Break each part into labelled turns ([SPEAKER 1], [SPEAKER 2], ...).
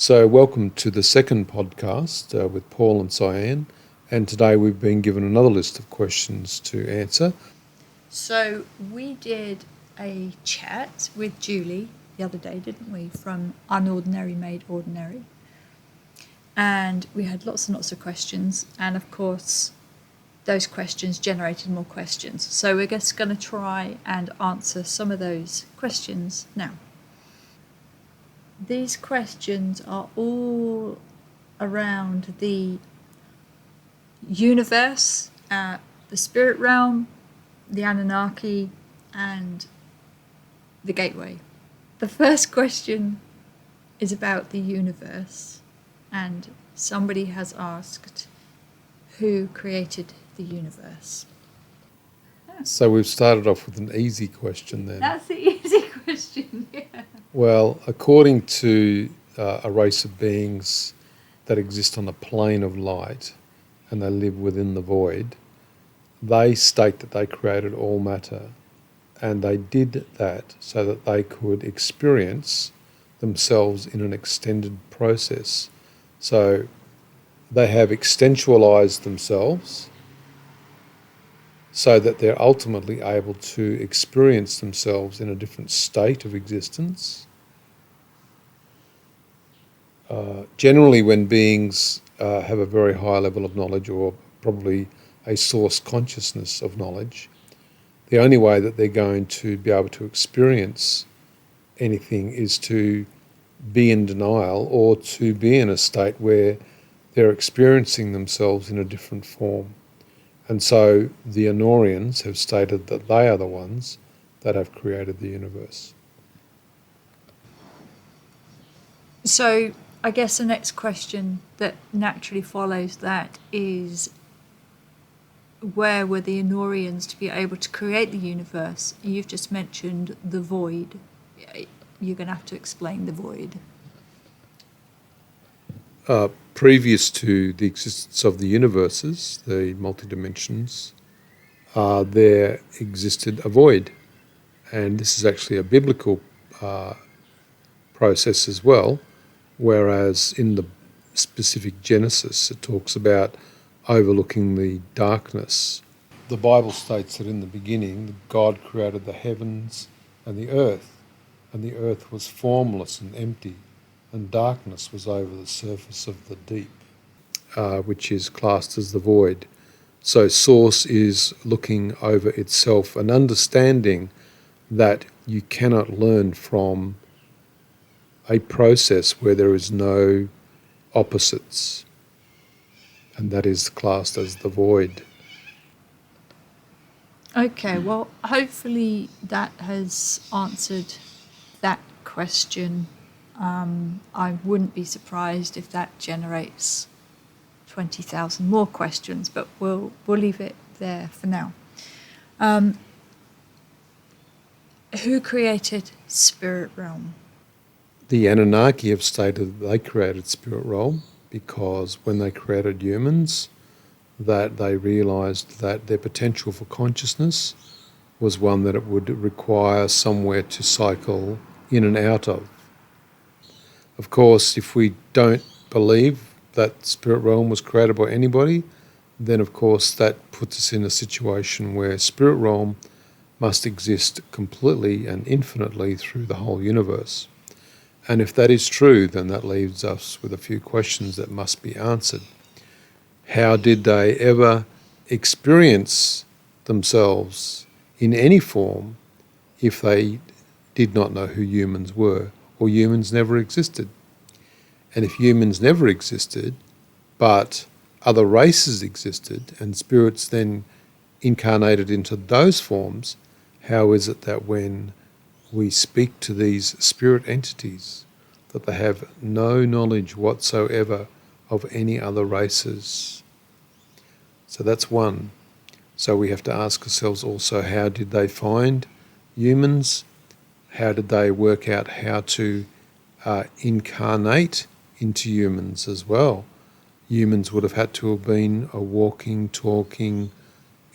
[SPEAKER 1] So welcome to the second podcast with Paul and Cyan, and today we've been given another list of questions to answer.
[SPEAKER 2] So we did a chat with Julie the other day, didn't we, from Unordinary Made Ordinary. And we had lots and lots of questions, and of course those questions generated more questions. So we're just going to try and answer some of those questions now. These questions are all around the universe, the spirit realm, the Anunnaki, and the gateway. The first question is about the universe, and somebody has asked, who created the universe?
[SPEAKER 1] So we've started off with an easy question then.
[SPEAKER 2] That's the easy question, yeah.
[SPEAKER 1] Well, according to a race of beings that exist on a plane of light and they live within the void, they state that they created all matter, and they did that so that they could experience themselves in an extended process. So they have extensualized themselves so that they're ultimately able to experience themselves in a different state of existence. Generally, when beings have a very high level of knowledge, or probably a source consciousness of knowledge, the only way that they're going to be able to experience anything is to be in denial, or to be in a state where they're experiencing themselves in a different form. And so the Anorians have stated that they are the ones that have created the universe.
[SPEAKER 2] So I guess the next question that naturally follows that is, where were the Anorians to be able to create the universe? You've just mentioned the void. You're going to have to explain the void.
[SPEAKER 1] Previous to the existence of the universes, the multi-dimensions, there existed a void. And this is actually a biblical process as well, whereas in the specific Genesis it talks about overlooking the darkness. The Bible states that in the beginning God created the heavens and the earth was formless and empty, and darkness was over the surface of the deep, which is classed as the void. So Source is looking over itself and understanding that you cannot learn from a process where there is no opposites, and that is classed as the void.
[SPEAKER 2] Okay, well, hopefully that has answered that question. I wouldn't be surprised if that generates 20,000 more questions, but we'll leave it there for now. Who created Spirit Realm?
[SPEAKER 1] The Anunnaki have stated that they created Spirit Realm because when they created humans, that they realised that their potential for consciousness was one that it would require somewhere to cycle in and out of. Of course, if we don't believe that Spirit Realm was created by anybody, then of course that puts us in a situation where Spirit Realm must exist completely and infinitely through the whole universe. And if that is true, then that leaves us with a few questions that must be answered. How did they ever experience themselves in any form if they did not know who humans were, or humans never existed? And if humans never existed, but other races existed and spirits then incarnated into those forms, how is it that when we speak to these spirit entities, that they have no knowledge whatsoever of any other races? So that's one. So we have to ask ourselves also, how did they find humans? How did they work out how to incarnate into humans as well? Humans would have had to have been a walking, talking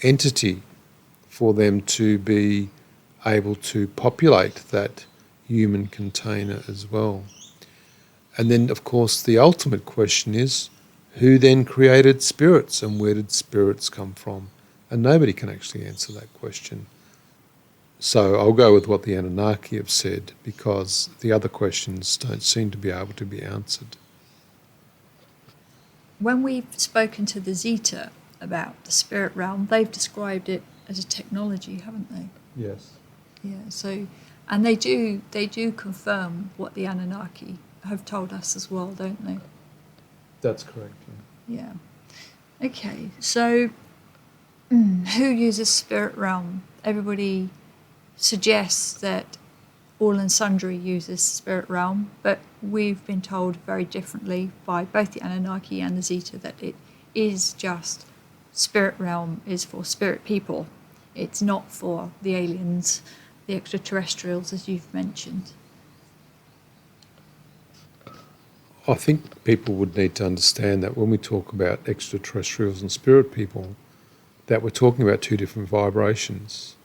[SPEAKER 1] entity for them to be able to populate that human container as well. And then, of course, the ultimate question is, who then created spirits and where did spirits come from? And nobody can actually answer that question. So I'll go with what the Anunnaki have said, because the other questions don't seem to be able to be answered.
[SPEAKER 2] When we've spoken to the Zeta about the spirit realm, they've described it as a technology, haven't they?
[SPEAKER 1] Yes.
[SPEAKER 2] Yeah. So, and they do confirm what the Anunnaki have told us as well, don't they?
[SPEAKER 1] That's correct.
[SPEAKER 2] Yeah. Okay. So, who uses spirit realm? Everybody suggests that all and sundry uses spirit realm, but we've been told very differently by both the Anunnaki and the Zeta that it is just spirit realm is for spirit people. It's not for the aliens, the extraterrestrials, as you've mentioned.
[SPEAKER 1] I think people would need to understand that when we talk about extraterrestrials and spirit people, that we're talking about two different vibrations.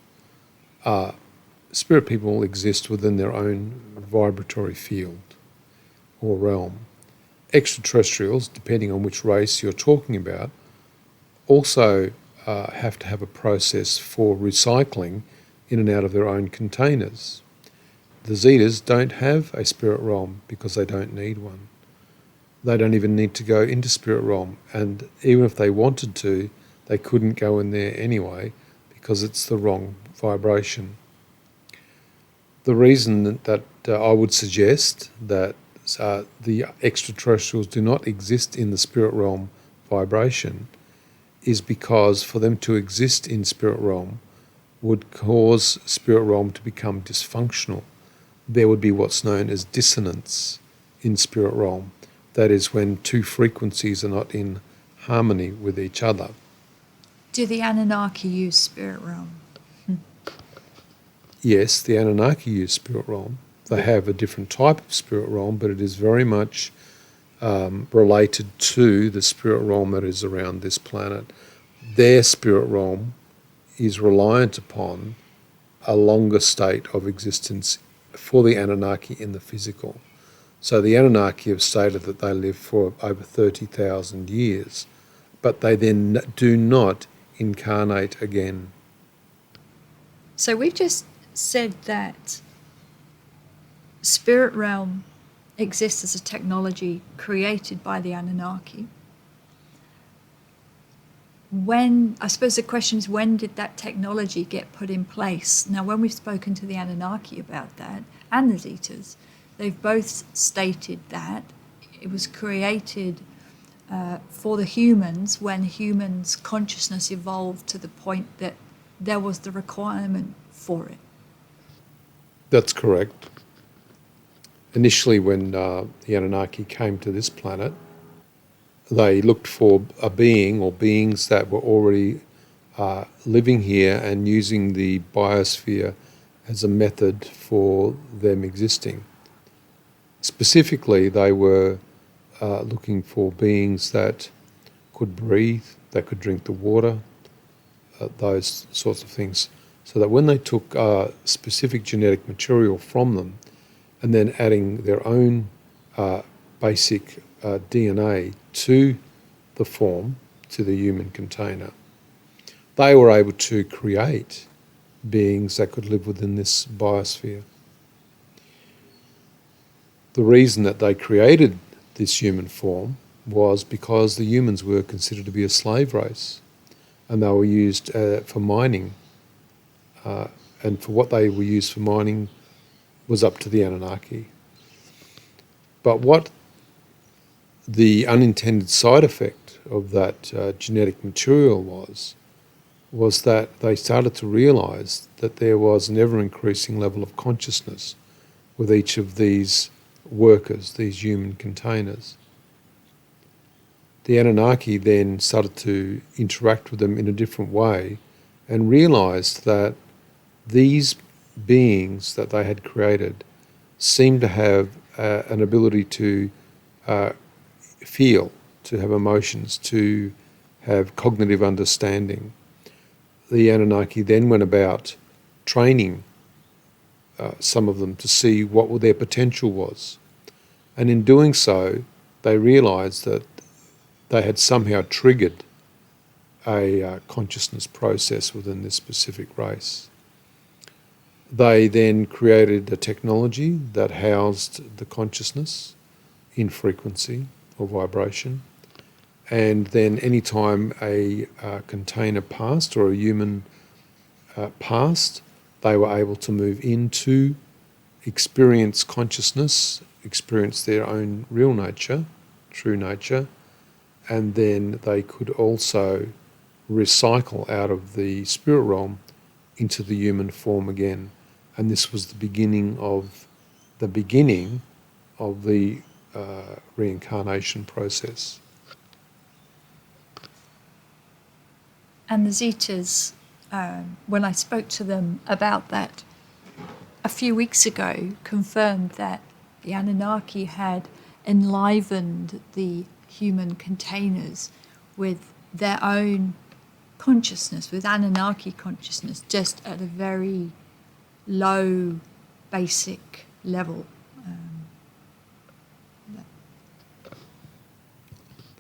[SPEAKER 1] Spirit people exist within their own vibratory field or realm. Extraterrestrials, depending on which race you're talking about, also have to have a process for recycling in and out of their own containers. The Zetas don't have a spirit realm because they don't need one. They don't even need to go into spirit realm, and even if they wanted to, they couldn't go in there anyway because it's the wrong vibration. The reason that I would suggest that the extraterrestrials do not exist in the spirit realm vibration is because for them to exist in spirit realm would cause spirit realm to become dysfunctional. There would be what's known as dissonance in spirit realm. That is when two frequencies are not in harmony with each other.
[SPEAKER 2] Do the Anunnaki use spirit realm?
[SPEAKER 1] Yes, the Anunnaki use spirit realm. They have a different type of spirit realm, but it is very much related to the spirit realm that is around this planet. Their spirit realm is reliant upon a longer state of existence for the Anunnaki in the physical. So the Anunnaki have stated that they live for over 30,000 years, but they then do not incarnate again.
[SPEAKER 2] So we've just said that spirit realm exists as a technology created by the Anunnaki. I suppose the question is, when did that technology get put in place? Now, when we've spoken to the Anunnaki about that, and the Zetas, they've both stated that it was created for the humans when humans' consciousness evolved to the point that there was the requirement for it.
[SPEAKER 1] That's correct. Initially, when the Anunnaki came to this planet, they looked for a being or beings that were already living here and using the biosphere as a method for them existing. Specifically, they were looking for beings that could breathe, that could drink the water, those sorts of things. So that when they took specific genetic material from them and then adding their own basic DNA to the form, to the human container, they were able to create beings that could live within this biosphere. The reason that they created this human form was because the humans were considered to be a slave race, and they were used for mining. And for what they were used for mining was up to the Anunnaki. But what the unintended side effect of that genetic material was that they started to realise that there was an ever-increasing level of consciousness with each of these workers, these human containers. The Anunnaki then started to interact with them in a different way and realised that these beings that they had created seemed to have an ability to feel, to have emotions, to have cognitive understanding. The Anunnaki then went about training some of them to see what their potential was. And in doing so, they realised that they had somehow triggered a consciousness process within this specific race. They then created a technology that housed the consciousness in frequency or vibration, and then any time a container passed or a human passed, they were able to move into, experience consciousness, experience their own real nature, true nature, and then they could also recycle out of the spirit realm into the human form again. And this was the beginning of the reincarnation process.
[SPEAKER 2] And the Zetas, when I spoke to them about that a few weeks ago, confirmed that the Anunnaki had enlivened the human containers with their own consciousness, with Anunnaki consciousness, just at a very low, basic level.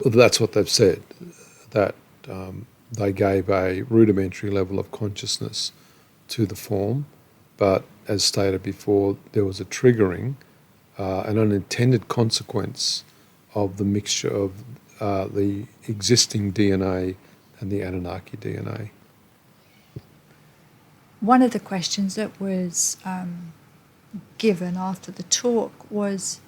[SPEAKER 1] Well, that's what they've said, that they gave a rudimentary level of consciousness to the form, but as stated before, there was a triggering, an unintended consequence of the mixture of the existing DNA and the Anunnaki DNA.
[SPEAKER 2] One of the questions that was given after the talk was,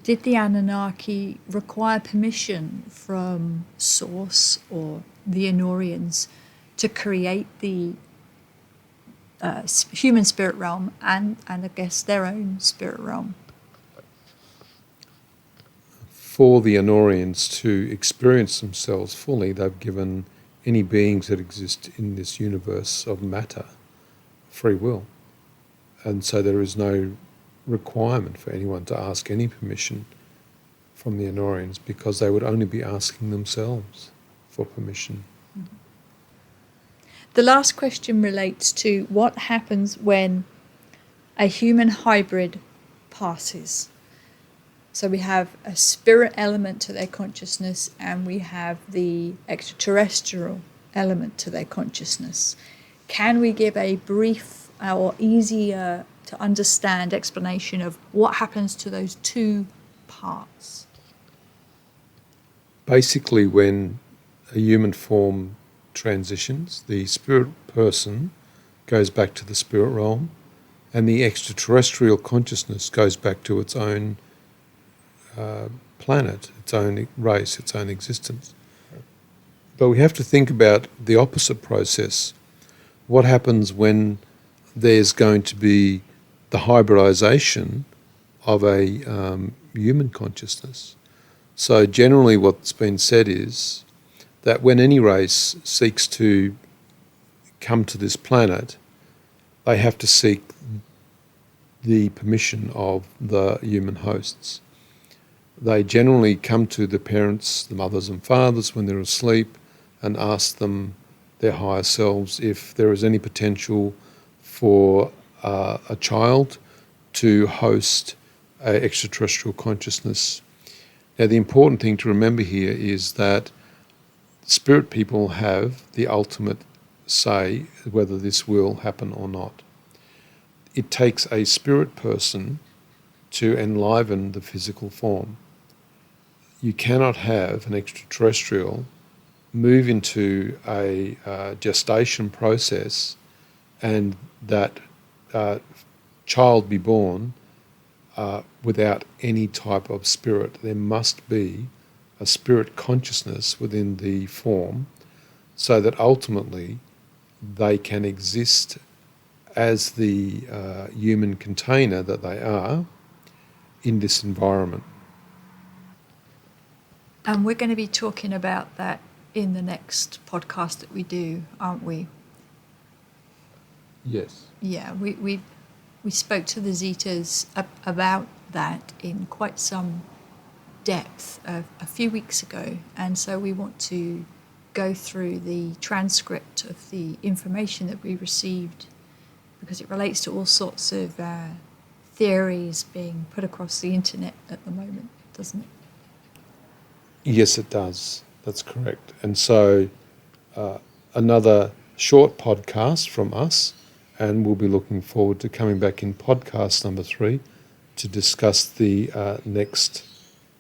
[SPEAKER 2] did the Anunnaki require permission from Source or the Anurians to create the human spirit realm and I guess their own spirit realm?
[SPEAKER 1] For the Anurians to experience themselves fully, they've given any beings that exist in this universe of matter free will. And so there is no requirement for anyone to ask any permission from the Anurians, because they would only be asking themselves for permission.
[SPEAKER 2] Mm-hmm. The last question relates to what happens when a human hybrid passes. So we have a spirit element to their consciousness and we have the extraterrestrial element to their consciousness. Can we give a brief or easier to understand explanation of what happens to those two parts?
[SPEAKER 1] Basically, when a human form transitions, the spirit person goes back to the spirit realm and the extraterrestrial consciousness goes back to its own planet, its own race, its own existence. But we have to think about the opposite process. What happens when there's going to be the hybridization of a human consciousness? So generally what's been said is that when any race seeks to come to this planet, they have to seek the permission of the human hosts. They generally come to the parents, the mothers and fathers when they're asleep, and ask them, their higher selves, if there is any potential for a child to host an extraterrestrial consciousness. Now, the important thing to remember here is that spirit people have the ultimate say whether this will happen or not. It takes a spirit person to enliven the physical form. You cannot have an extraterrestrial move into a gestation process and that child be born without any type of spirit. There must be a spirit consciousness within the form so that ultimately they can exist as the human container that they are in this environment.
[SPEAKER 2] And we're going to be talking about that in the next podcast that we do, aren't we?
[SPEAKER 1] Yes.
[SPEAKER 2] Yeah, we spoke to the Zetas about that in quite some depth a few weeks ago, and so we want to go through the transcript of the information that we received because it relates to all sorts of theories being put across the internet at the moment, doesn't it?
[SPEAKER 1] Yes, it does. That's correct. And so another short podcast from us, and we'll be looking forward to coming back in podcast number 3 to discuss the next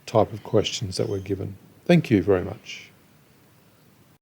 [SPEAKER 1] type of questions that we're given. Thank you very much.